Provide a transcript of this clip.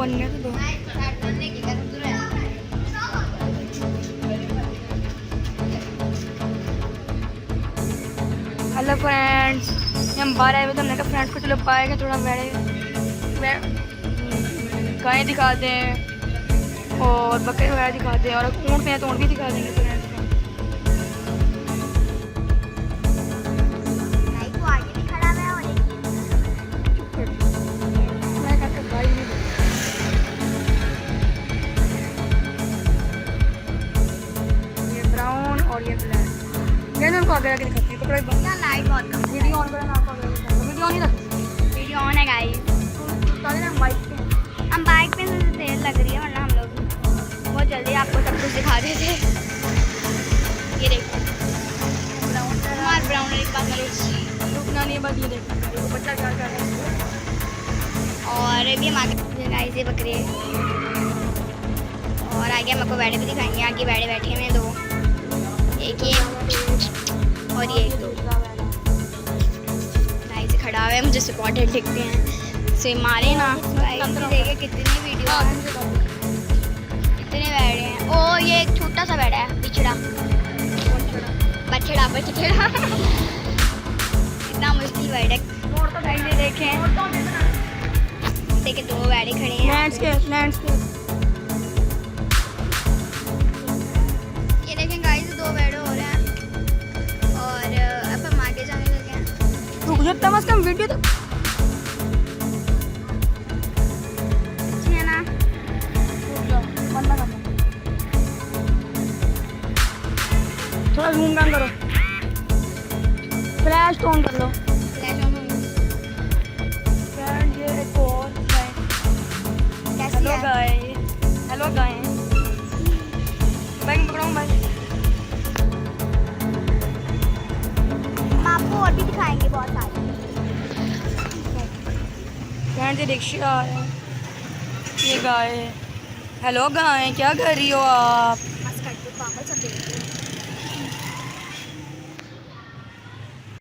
बनने तो दो। हेलो फ्रेंड्स, हम बाहर आए हुए थे। हमने कहा फ्रेंड्स को चलो पाएगा थोड़ा गायें दिखाते हैं और बकरे वगैरह दिखाते हैं और ऊँट में है तो ऊँट भी दिखा देंगे फ्रेंड्स को। ये ब्राउन और ये ब्लैक। मैं उनको आगे आगे दिखाती हूँ। कपड़ा बंद, लाइट बहुत कम। वीडियो ऑन करना, आपको आगे दिखाऊंगा। वीडियो ऑन ही रख। वीडियो ऑन है गाइस। हम बाइक पे, हम बाइक पे से देर लग रही है, वरना हम लोग बहुत जल्दी आपको सब कुछ दिखा देते। ये देखो हमारा ब्राउन एक बात में रुकना नहीं है, बस ये देखो बच्चा क्या कर रहा है। और भी हम आगे गाइस ये बकरे और आगे हम आपको बैठे भी दिखाएंगे। आगे बैठे बैठे हैं दो, एक ये और ये एक दो गाइस खड़ा हुआ है। मुझे सपोर्टेड दिखते हैं से मारे ना गाइस। देखिए कितनी वीडियो कितने बैठे हैं। ओ ये एक छोटा सा बैठा है, पिछड़ा बछड़ा बछड़ा इतना मुश्किल बैठ है। देखें देखिए दो बैठे खड़े हैं। ये देखें गाइस दो बैठे हो रहे हैं और अब हम आगे जाने लगे हैं। रुक जा, कम से कम वीडियो तो है ना। थोड़ा जूम डाउन करो, फ्लैश ऑन कर लो। फ्लैश ऑन हो गई। फ्रेंड ये एक और कैसी हेलो है? Guys, hello guys. बाइक पकड़ाऊं भाई। हम आपको और भी दिखाएंगे बहुत सारे। फ्रेंड ये रिक्शा है, ये गाय है। हेलो गाय, क्या कर रही हो आप? मस्त करके पागल सब